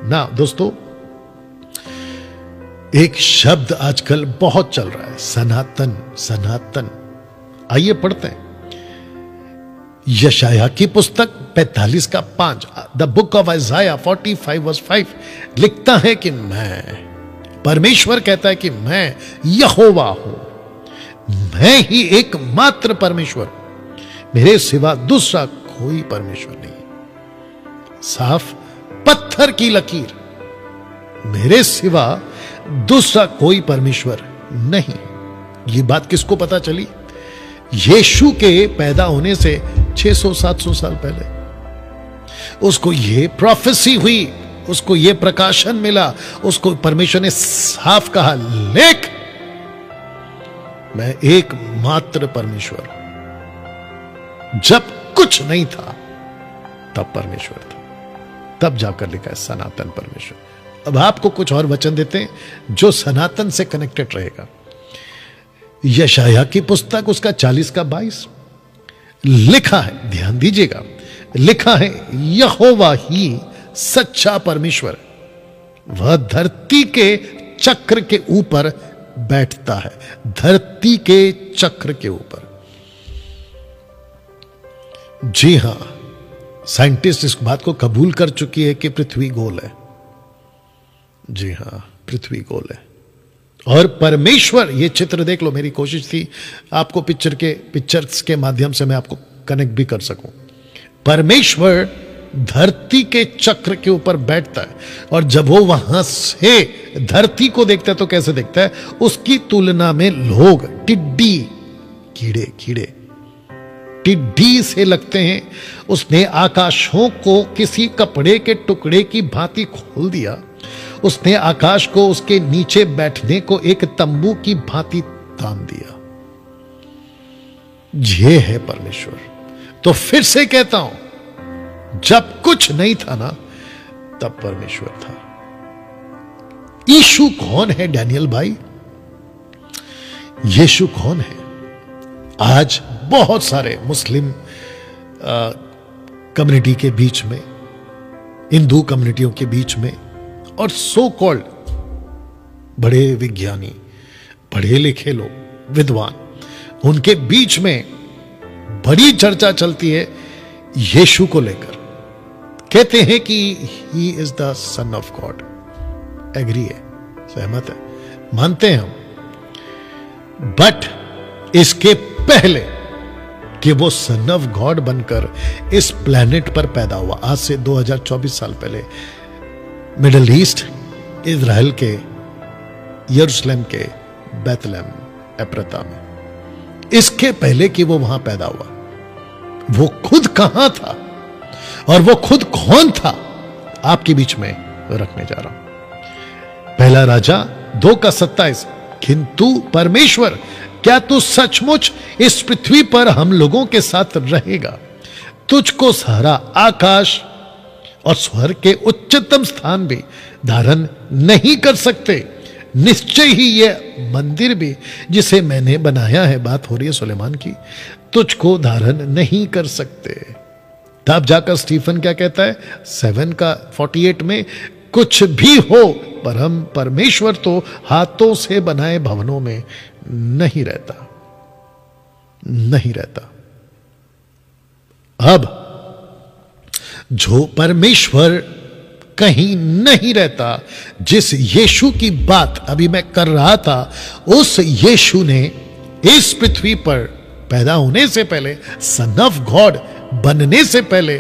ना दोस्तों, एक शब्द आजकल बहुत चल रहा है, सनातन। सनातन, आइए पढ़ते हैं यशाया की पुस्तक 45:5, द बुक ऑफ आइज़ाया 45:5 लिखता है कि मैं, परमेश्वर कहता है कि मैं यहोवा हूं, मैं ही एकमात्र परमेश्वर, मेरे सिवा दूसरा कोई परमेश्वर नहीं। साफ पत्थर की लकीर, मेरे सिवा दूसरा कोई परमेश्वर नहीं। ये बात किसको पता चली? यीशु के पैदा होने से 600-700 साल पहले उसको ये प्रोफेसी हुई, उसको ये प्रकाशन मिला, उसको परमेश्वर ने साफ कहा, लेख मैं एकमात्र परमेश्वर। जब कुछ नहीं था तब परमेश्वर था, तब जाकर लिखा है सनातन परमेश्वर। अब आपको कुछ और वचन देते हैं जो सनातन से कनेक्टेड रहेगा। यशाया की पुस्तक उसका 40:22 लिखा है, ध्यान दीजिएगा, लिखा है यहोवा ही सच्चा परमेश्वर, वह धरती के चक्र के ऊपर बैठता है। धरती के चक्र के ऊपर। जी हां, साइंटिस्ट इस बात को कबूल कर चुकी है कि पृथ्वी गोल है। जी हां, पृथ्वी गोल है। और परमेश्वर, ये चित्र देख लो, मेरी कोशिश थी आपको पिक्चर्स के माध्यम से मैं आपको कनेक्ट भी कर सकूं। परमेश्वर धरती के चक्र के ऊपर बैठता है, और जब वो वहां से धरती को देखता है तो कैसे देखता है? उसकी तुलना में लोग टिड्डी, कीड़े टिड्डी से लगते हैं। उसने आकाशों को किसी कपड़े के टुकड़े की भांति खोल दिया, उसने आकाश को उसके नीचे बैठने को एक तंबू की भांति तान दिया। ये है परमेश्वर। तो फिर से कहता हूं, जब कुछ नहीं था ना, तब परमेश्वर था। यीशु कौन है डैनियल भाई? यीशु कौन है? आज बहुत सारे मुस्लिम कम्युनिटी के बीच में, हिंदू कम्युनिटियों के बीच में, और सो कॉल्ड बड़े विज्ञानी, पढ़े लिखे लोग, विद्वान, उनके बीच में बड़ी चर्चा चलती है यीशु को लेकर। कहते हैं कि he is the son of God. Agree है, सहमत है, मानते हैं हम। बट इसके पहले कि वो सन ऑफ गॉड बनकर इस प्लेनेट पर पैदा हुआ, आज से 2024 साल पहले, मिडिल ईस्ट, इजराइल के यरूशलेम के बेथलेहम एफ्राता में, इसके पहले कि वो वहां पैदा हुआ, वो खुद कहां था और वो खुद कौन था, आपके बीच में रखने जा रहा हूं। पहला राजा 2:27, किंतु परमेश्वर, क्या तू सचमुच इस पृथ्वी पर हम लोगों के साथ रहेगा? तुझको सारा आकाश और स्वर्ग के उच्चतम स्थान भी धारण नहीं कर सकते, निश्चय ही यह मंदिर भी जिसे मैंने बनाया है, बात हो रही है सुलेमान की, तुझको धारण नहीं कर सकते। तब जाकर स्टीफन क्या कहता है 7:48 में, कुछ भी हो पर हम परमेश्वर तो हाथों से बनाए भवनों में नहीं रहता। अब जो परमेश्वर कहीं नहीं रहता, जिस यीशु की बात अभी मैं कर रहा था, उस यीशु ने इस पृथ्वी पर पैदा होने से पहले, सन ऑफ गॉड बनने से पहले,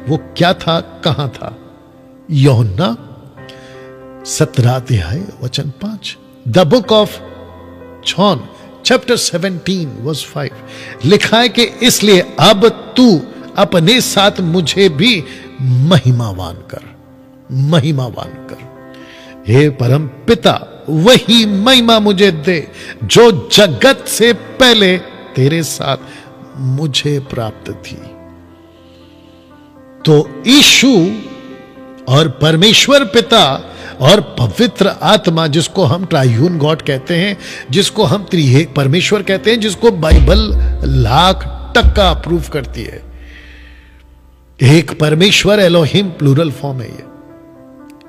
वो क्या था, कहां था? यूहन्ना 17:5, the book of John chapter 17:5 लिखा है कि इसलिए अब तू अपने साथ मुझे भी महिमावान कर। हे परम पिता, वही महिमा मुझे दे जो जगत से पहले तेरे साथ मुझे प्राप्त थी। तो यीशु और परमेश्वर पिता और पवित्र आत्मा, जिसको हम ट्रायून गॉड कहते हैं, जिसको हम त्रिएक परमेश्वर कहते हैं, जिसको बाइबल 100% अप्रूव करती है, एक परमेश्वर एलोहिम प्लूरल फॉर्म है।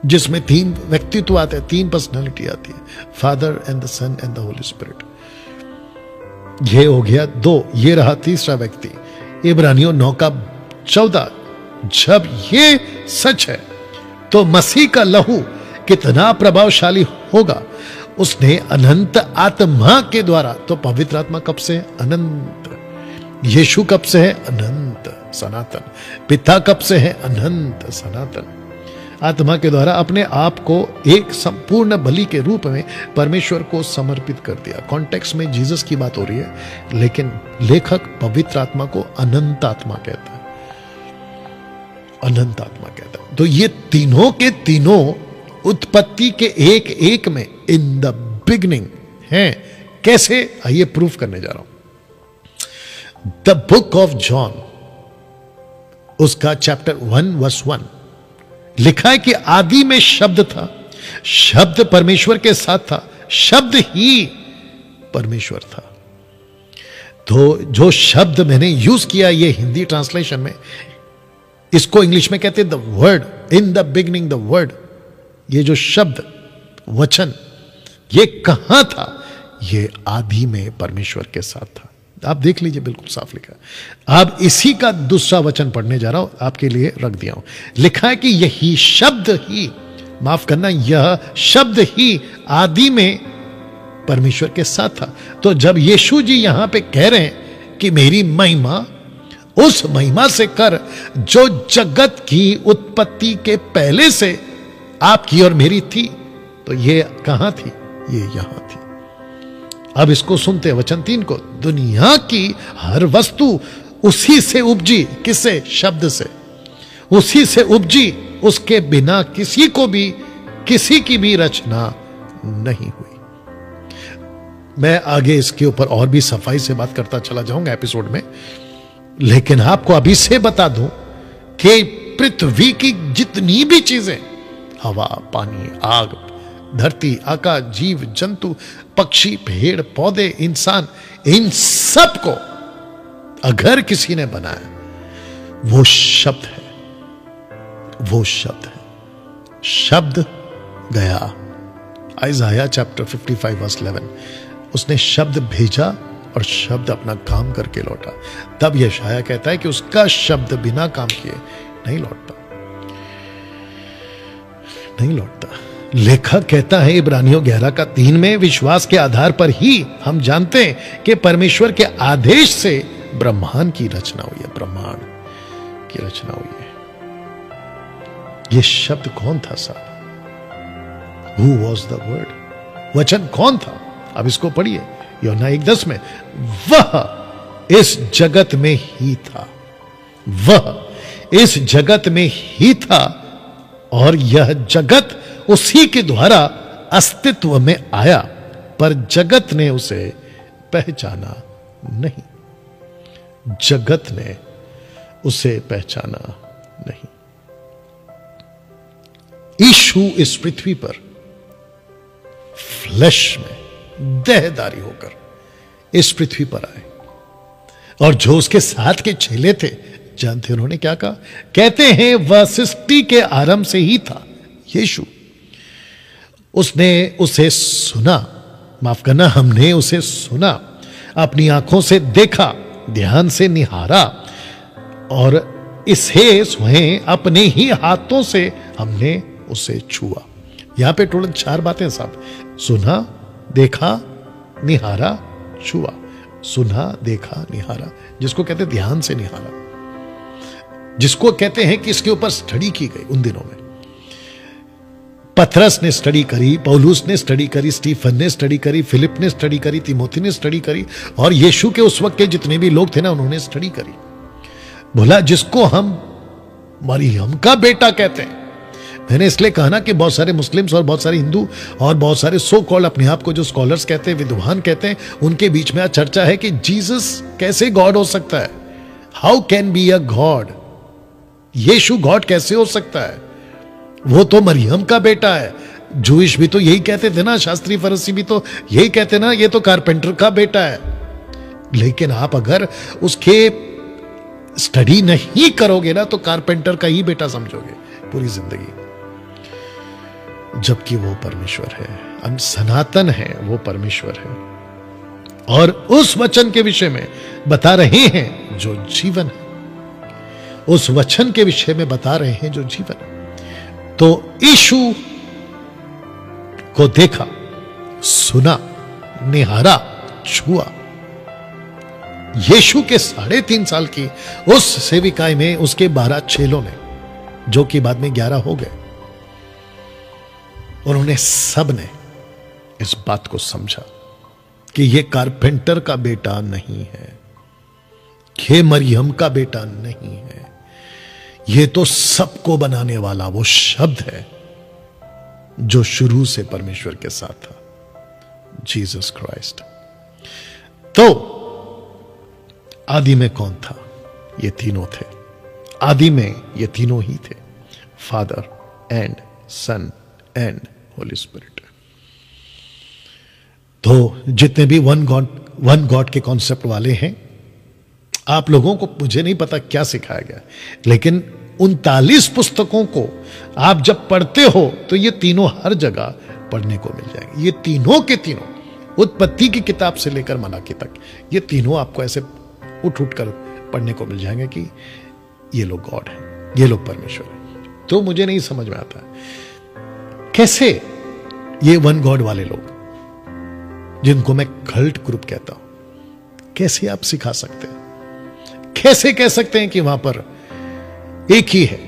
जिसमें 3 व्यक्तित्व आते हैं, 3 पर्सनालिटी आती है, father and the son and the holy spirit. ये हो गया 2, ये रहा तीसरा व्यक्ति। इब्रानियों 9:14। जब ये सच है तो मसीह का लहू कितना प्रभावशाली होगा। उसने अनंत आत्मा के द्वारा, तो पवित्र आत्मा कब से है? अनंत। यीशु कब से है? अनंत सनातन। पिता कब से है? अनंत सनातन। आत्मा के द्वारा अपने आप को एक संपूर्ण बलि के रूप में परमेश्वर को समर्पित कर दिया। कॉन्टेक्स्ट में जीसस की बात हो रही है, लेकिन लेखक पवित्र आत्मा को अनंत आत्मा कहता है, अनंत आत्मा कहता है। तो ये तीनों के तीनों उत्पत्ति के एक एक में इन द बिगनिंग हैं। कैसे? आइए प्रूफ करने जा रहा हूं। द बुक ऑफ जॉन, उसका चैप्टर 1 वर्स 1 लिखा है कि आदि में शब्द था, शब्द परमेश्वर के साथ था, शब्द ही परमेश्वर था। तो जो शब्द मैंने यूज किया ये हिंदी ट्रांसलेशन में, इसको इंग्लिश में कहते हैं the word. In the beginning the word. ये जो शब्द, वचन, ये कहां था? ये आदि में परमेश्वर के साथ था। आप देख लीजिए, बिल्कुल साफ लिखा है। अब इसी का दूसरा वचन पढ़ने जा रहा हूं, आपके लिए रख दिया हूं। लिखा है कि यही शब्द ही, माफ करना, यह शब्द ही आदि में परमेश्वर के साथ था। तो जब यीशु जी यहां पे कह रहे हैं कि मेरी महिमा उस महिमा से कर जो जगत की उत्पत्ति के पहले से आपकी और मेरी थी, तो ये कहां थी? ये यहां थी। अब इसको सुनते हैं वचन 3 को। दुनिया की हर वस्तु उसी से उपजी। किससे? शब्द से। उसी से उपजी, उसके बिना किसी को भी, किसी की भी रचना नहीं हुई। मैं आगे इसके ऊपर और भी सफाई से बात करता चला जाऊंगा एपिसोड में, लेकिन आपको अभी से बता दूं कि पृथ्वी की जितनी भी चीजें, हवा, पानी, आग, धरती, आकाश, जीव जंतु, पक्षी, पेड़ पौधे, इंसान, इन सब को अगर किसी ने बनाया, वो शब्द है, वो शब्द है। शब्द गया। आइज़ाया चैप्टर 55 वर्स 11, उसने शब्द भेजा और शब्द अपना काम करके लौटा। तब यशाया कहता है कि उसका शब्द बिना काम किए नहीं लौटता, नहीं लौटता। लेखक कहता है इब्रानियों 11:3 में, विश्वास के आधार पर ही हम जानते हैं कि परमेश्वर के आदेश से ब्रह्मांड की रचना हुई है। ब्रह्मांड की रचना हुई है। यह शब्द कौन था साहब? Who was the word? वचन कौन था? अब इसको पढ़िए यूहन्ना 1:10 में, वह इस जगत में ही था, वह इस जगत में ही था और यह जगत उसी के द्वारा अस्तित्व में आया, पर जगत ने उसे पहचाना नहीं। जगत ने उसे पहचाना नहीं। यीशु इस पृथ्वी पर फ्लैश में देहधारी होकर इस पृथ्वी पर आए, और जो उसके साथ के चेले थे, जानते उन्होंने क्या कहा? कहते हैं वह सृष्टि के आरंभ से ही था। यीशु, उसने उसे सुना, माफ करना, हमने उसे सुना, अपनी आंखों से देखा, ध्यान से निहारा, और इसे स्वयं अपने ही हाथों से हमने उसे छुआ। यहां पे टोटल 4 बातें साहब, सुना, देखा, निहारा, छुआ। सुना, देखा, निहारा, जिसको कहते हैं ध्यान से निहारा, जिसको कहते हैं कि इसके ऊपर स्टडी की गई। उन दिनों में पतरस ने स्टडी करी, पौलुस ने स्टडी करी, स्टीफन ने स्टडी करी, फिलिप ने स्टडी करी, तिमोथी ने स्टडी करी, और यीशु के उस वक्त के जितने भी लोग थे ना, उन्होंने स्टडी करी। बोला जिसको हम मरियम का बेटा कहते हैं। मैंने इसलिए कहा ना कि बहुत सारे मुस्लिम्स और बहुत सारे हिंदू और बहुत सारे सो कॉल्ड अपने आप को जो स्कॉलर्स कहते हैं, विद्वान कहते हैं, उनके बीच में चर्चा है कि जीसस कैसे गॉड हो सकता है। How can be a God? Yeshu God कैसे हो सकता है? वो तो मरियम का बेटा है। जूइश भी तो यही कहते थे ना, शास्त्री फरीसी भी तो यही कहते ना, ये तो कारपेंटर का बेटा है। लेकिन आप अगर उसके स्टडी नहीं करोगे ना, तो कारपेंटर का ही बेटा समझोगे पूरी जिंदगी। जबकि वो परमेश्वर है, सनातन है, वो परमेश्वर है, और उस वचन के विषय में बता रहे हैं जो जीवन है, उस वचन के विषय में बता रहे हैं जो जीवन है। तो यीशु को देखा, सुना, निहारा, छुआ। यीशु के 3.5 साल की उस सेविकाई में उसके 12 चेलों ने, जो कि बाद में 11 हो गए, उन्होंने सब ने इस बात को समझा कि यह कारपेंटर का बेटा नहीं है, ये मरियम का बेटा नहीं है, ये तो सबको बनाने वाला वो शब्द है जो शुरू से परमेश्वर के साथ था, जीसस क्राइस्ट। तो आदि में कौन था? ये तीनों थे। आदि में ये तीनों ही थे, father and son and holy spirit. तो जितने भी वन गॉड के कॉन्सेप्ट वाले हैं, आप लोगों को मुझे नहीं पता क्या सिखाया गया, लेकिन 39 पुस्तकों को आप जब पढ़ते हो तो ये तीनों हर जगह पढ़ने को मिल जाएंगे। ये तीनों के तीनों, उत्पत्ति की किताब से लेकर मलाकी तक, ये तीनों आपको ऐसे उठ कर पढ़ने को मिल जाएंगे कि ये लोग गॉड हैं, ये लोग परमेश्वर हैं। तो मुझे नहीं समझ में आता कैसे ये वन गॉड वाले लोग, जिनको मैं कल्ट ग्रुप कहता हूं, कैसे आप सिखा सकते हैं? कैसे कह सकते हैं कि वहां पर एक ही है?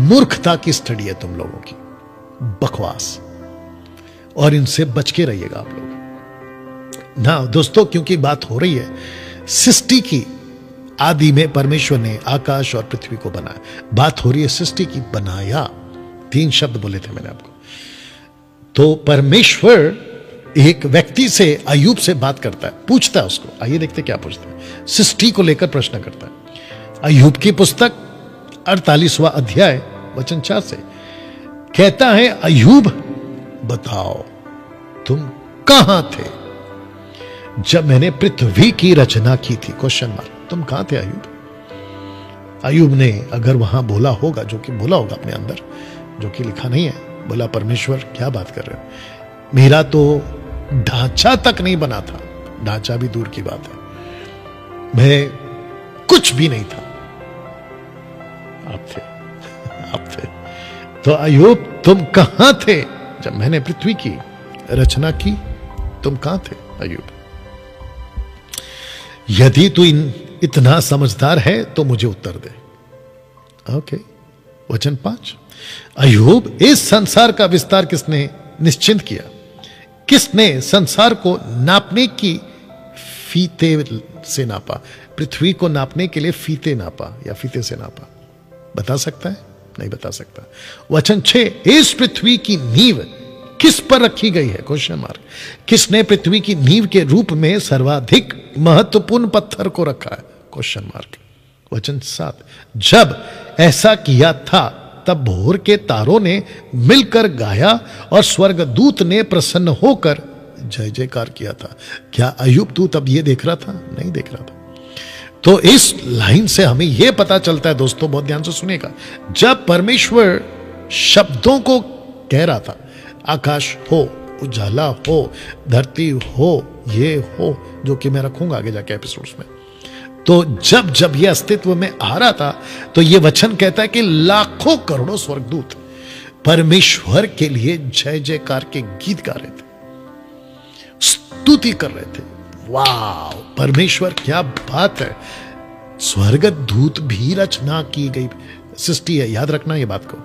मूर्खता की स्टडी है तुम लोगों की, बकवास। और इनसे बच के रहिएगा आप लोग ना दोस्तों, क्योंकि बात हो रही है सृष्टि की। आदि में परमेश्वर ने आकाश और पृथ्वी को बनाया। बात हो रही है सृष्टि की, बनाया। 3 शब्द बोले थे मैंने आपको। तो परमेश्वर एक व्यक्ति से, अय्यूब से बात करता है, पूछता है उसको। आइए देखते क्या पूछता है। सृष्टि को लेकर प्रश्न करता है। अय्यूब की पुस्तक 48वां अध्याय वचन 4 से कहता है, अय्यूब बताओ तुम कहां थे जब मैंने पृथ्वी की रचना की थी? Question mark. तुम कहां थे अय्यूब? अय्यूब ने अगर वहां बोला होगा, जो कि बोला होगा अपने अंदर, जो कि लिखा नहीं है, बोला परमेश्वर क्या बात कर रहे हो, मेरा तो ढांचा तक नहीं बना था। ढांचा भी दूर की बात है, मैं कुछ भी नहीं था, आप थे, आप थे। तो अय्यूब तुम कहां थे जब मैंने पृथ्वी की रचना की? तुम कहां थे अय्यूब? यदि तू इतना समझदार है तो मुझे उत्तर दे। ओके, वचन 5। अय्यूब, इस संसार का विस्तार किसने निश्चिंत किया? किसने संसार को नापने की फीते से नापा? पृथ्वी को नापने के लिए फीते नापा या फीते से नापा? बता सकता है? नहीं बता सकता। वचन 6, इस पृथ्वी की नींव किस पर रखी गई है? Question mark. किसने पृथ्वी की नींव के रूप में सर्वाधिक महत्वपूर्ण पत्थर को रखा है? Question mark. वचन 7, जब ऐसा किया था तब भोर के तारों ने मिलकर गाया और स्वर्गदूत ने प्रसन्न होकर जय जयकार किया था। क्या अय्यूब तू तब ये देख रहा था? नहीं देख रहा था। तो इस लाइन से हमें यह पता चलता है दोस्तों, बहुत ध्यान से सुनिएगा, जब परमेश्वर शब्दों को कह रहा था, आकाश हो, उजाला हो, धरती हो, ये हो, जो कि मैं रखूंगा आगे जाके एपिसोड्स में, तो जब जब ये अस्तित्व में आ रहा था, तो ये वचन कहता है कि लाखों करोड़ों स्वर्गदूत परमेश्वर के लिए जय जयकार के गीत गा रहे थे, स्तुति कर रहे थे। वाह, परमेश्वर क्या बात है। स्वर्गदूत भी रचना की गई सृष्टि है, याद रखना ये बात को।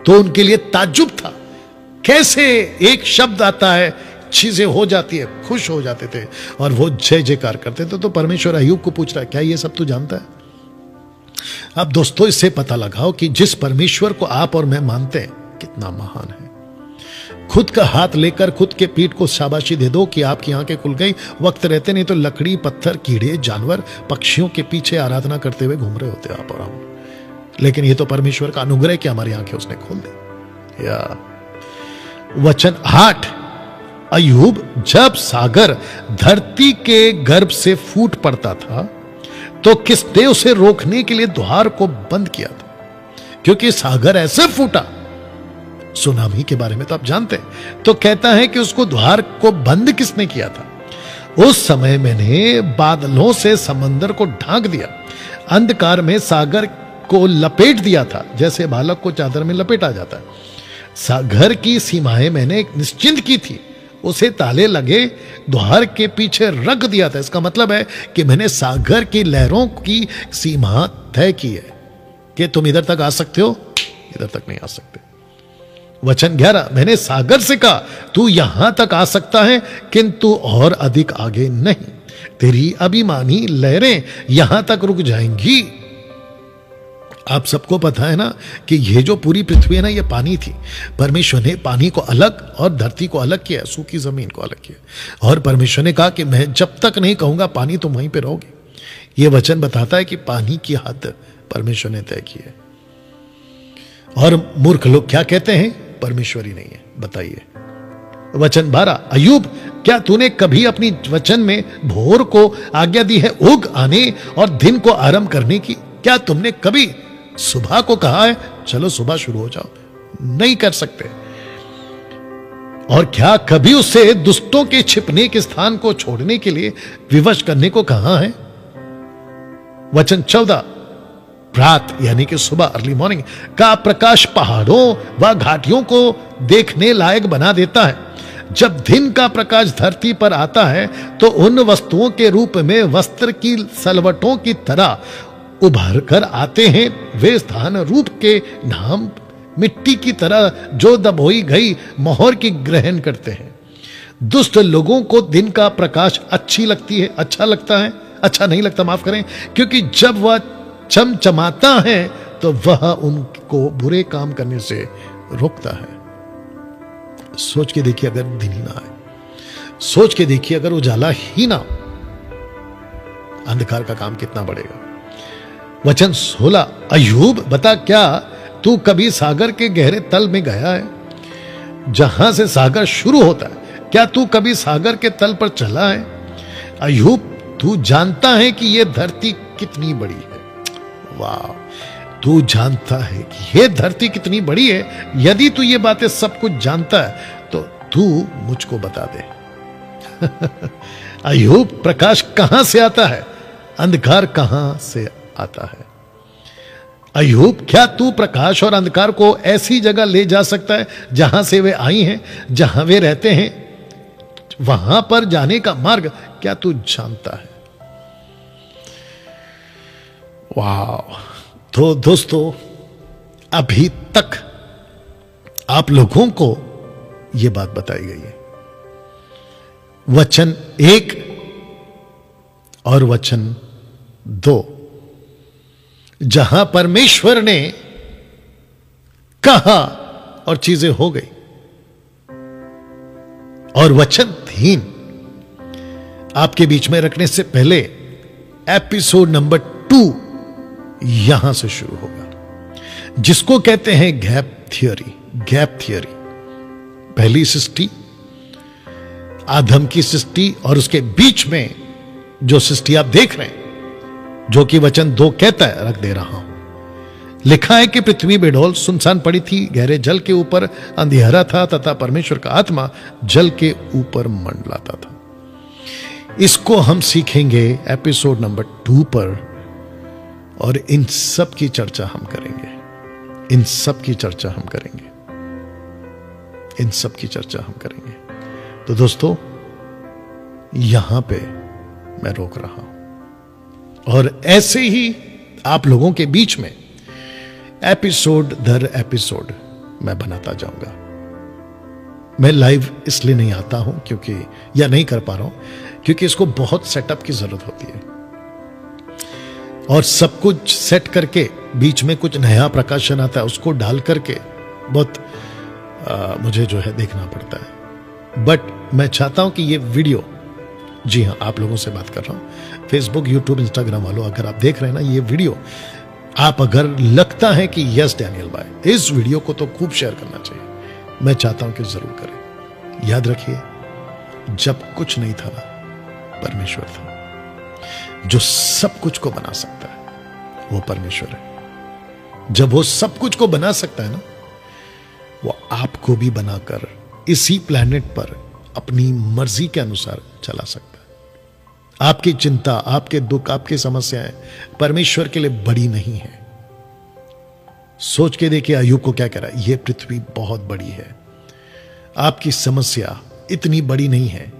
तो उनके लिए ताज्जुब था, कैसे एक शब्द आता है, चीजें हो जाती है, खुश हो जाते थे और वो जय जयकार करते थे। तो परमेश्वर अय्यूब को पूछ रहा है, क्या ये सब तू जानता है? अब दोस्तों, इससे पता लगाओ कि जिस परमेश्वर को आप और मैं मानते हैं कितना महान है। खुद का हाथ लेकर खुद के पीठ को शाबाशी दे दो कि आपकी आंखें खुल गई। वक्त रहते नहीं तो लकड़ी, पत्थर, कीड़े, जानवर, पक्षियों के पीछे आराधना करते हुए घूम रहे होते आप और हम, लेकिन ये तो परमेश्वर का अनुग्रह कि हमारी आंखें उसने खोल दी। या वचन 8, अय्यूब, जब सागर धरती के गर्भ से फूट पड़ता था तो किसने उसे रोकने के लिए द्वार को बंद किया था? क्योंकि सागर ऐसे फूटा सुनामी के बारे में तो आप जानते हैं। तो कहता है कि उसको द्वार को बंद किसने किया था? उस समय मैंने बादलों से समंदर को ढांक दिया, अंधकार में सागर को लपेट दिया था, जैसे बालक को चादर में लपेटा जाता है। घर की सीमाएं मैंने निश्चिंत की थी, उसे ताले लगे द्वार के पीछे रख दिया था। इसका मतलब है कि मैंने सागर की लहरों की सीमा तय की है कि तुम इधर तक आ सकते हो, इधर तक नहीं आ सकते। वचन 11, मैंने सागर से कहा तू यहां तक आ सकता है किंतु और अधिक आगे नहीं, तेरी अभिमानी लहरें यहां तक रुक जाएंगी। आप सबको पता है ना कि ये जो पूरी पृथ्वी है ना, ये पानी थी। परमेश्वर ने पानी को अलग और धरती को अलग किया, सूखी जमीन को अलग किया। और परमेश्वर ने कहा कि मैं जब तक नहीं कहूंगा पानी तुम वहीं पे रहोगे। ये वचन बताता है कि पानी की हद परमेश्वर ने तय की है। और मूर्ख लोग क्या कहते हैं? परमेश्वर ही नहीं है। बताइए। वचन 12, अय्यूब क्या तूने कभी अपनी वचन में भोर को आज्ञा दी है उग आने और दिन को आरंभ करने की? क्या तुमने कभी सुबह को कहा है चलो सुबह शुरू हो जाओ? नहीं कर सकते। और क्या कभी उससे दुष्टों के छिपने के स्थान को छोड़ने के लिए विवश करने को कहा है? वचन 14, रात यानी कि सुबह, अर्ली मॉर्निंग का प्रकाश पहाड़ों व घाटियों को देखने लायक बना देता है। जब दिन का प्रकाश धरती पर आता है तो उन वस्तुओं के रूप में वस्त्र की सलवटों की तरह उभर कर आते हैं। वे स्थान रूप के नाम मिट्टी की तरह जो दबोई गई मोहर की ग्रहण करते हैं। दुष्ट लोगों को दिन का प्रकाश अच्छा लगता है, अच्छा नहीं लगता, माफ करें, क्योंकि जब वह चमचमाता है तो वह उनको बुरे काम करने से रोकता है। सोच के देखिए अगर दिन ही ना आए, सोच के देखिए अगर उजाला ही ना, अंधकार का काम कितना बढ़ेगा। वचन 16, अय्यूब बता क्या तू कभी सागर के गहरे तल में गया है, जहां से सागर शुरू होता है? क्या तू कभी सागर के तल पर चला है? अय्यूब तू जानता है कि यह धरती कितनी बड़ी है? वाह, तू जानता है कि यह धरती कितनी बड़ी है? यदि तू ये बातें सब कुछ जानता है तो तू मुझको बता दे। अय्यूब प्रकाश कहां से आता है, अंधकार कहां से आता है? अय्यूब क्या तू प्रकाश और अंधकार को ऐसी जगह ले जा सकता है जहां से वे आई हैं, जहां वे रहते हैं? वहां पर जाने का मार्ग क्या तू जानता है? वाह। तो दोस्तों, अभी तक आप लोगों को यह बात बताई गई है। वचन 1 और वचन 2, जहां परमेश्वर ने कहा और चीजें हो गई। और वचन 3 आपके बीच में रखने से पहले एपिसोड नंबर 2 यहां से शुरू होगा, जिसको कहते हैं गैप थियोरी। गैप थियोरी, पहली सृष्टि, आदम की सृष्टि, और उसके बीच में जो सृष्टि आप देख रहे हैं, जो कि वचन 2 कहता है, रख दे रहा हूं। लिखा है कि पृथ्वी बेडौल सुनसान पड़ी थी, गहरे जल के ऊपर अंधेरा था तथा परमेश्वर का आत्मा जल के ऊपर मंडलाता था। इसको हम सीखेंगे एपिसोड नंबर 2 पर, और इन सब की चर्चा हम करेंगे। इन सब की चर्चा हम करेंगे। इन सब की चर्चा हम करेंगे। तो दोस्तों, यहां पे मैं रोक रहा हूं, और ऐसे ही आप लोगों के बीच में एपिसोड दर एपिसोड मैं बनाता जाऊंगा। मैं लाइव इसलिए नहीं आता हूं क्योंकि, या नहीं कर पा रहा हूं क्योंकि इसको बहुत सेटअप की जरूरत होती है, और सब कुछ सेट करके बीच में कुछ नया प्रकाशन आता है, उसको डाल करके बहुत मुझे जो है देखना पड़ता है। बट मैं चाहता हूं कि ये वीडियो, जी हां, आप लोगों से बात कर रहा हूं, फेसबुक, यूट्यूब, इंस्टाग्राम वालों, अगर आप देख रहे हैं ना ये वीडियो, आप अगर लगता है कि यस डैनियल भाई इस वीडियो को तो खूब शेयर करना चाहिए, मैं चाहता हूं कि जरूर करें। याद रखिए, जब कुछ नहीं था ना, परमेश्वर था। जो सब कुछ को बना सकता है वो परमेश्वर है। जब वो सब कुछ को बना सकता है ना, वो आपको भी बनाकर इसी प्लेनेट पर अपनी मर्जी के अनुसार चला सकता है। आपकी चिंता, आपके दुख, आपकी समस्याएं परमेश्वर के लिए बड़ी नहीं है। सोच के देखिए अय्यूब को क्या कह रहा है, यह पृथ्वी बहुत बड़ी है। आपकी समस्या इतनी बड़ी नहीं है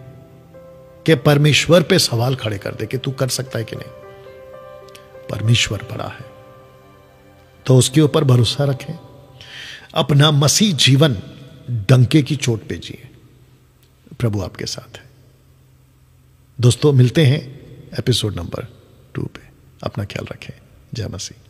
कि परमेश्वर पे सवाल खड़े कर दे कि तू कर सकता है कि नहीं। परमेश्वर बड़ा है, तो उसके ऊपर भरोसा रखें। अपना मसीह जीवन डंके की चोट पे जिए। प्रभु आपके साथ है। दोस्तों, मिलते हैं एपिसोड नंबर 2 पे। अपना ख्याल रखें। जय मसीह।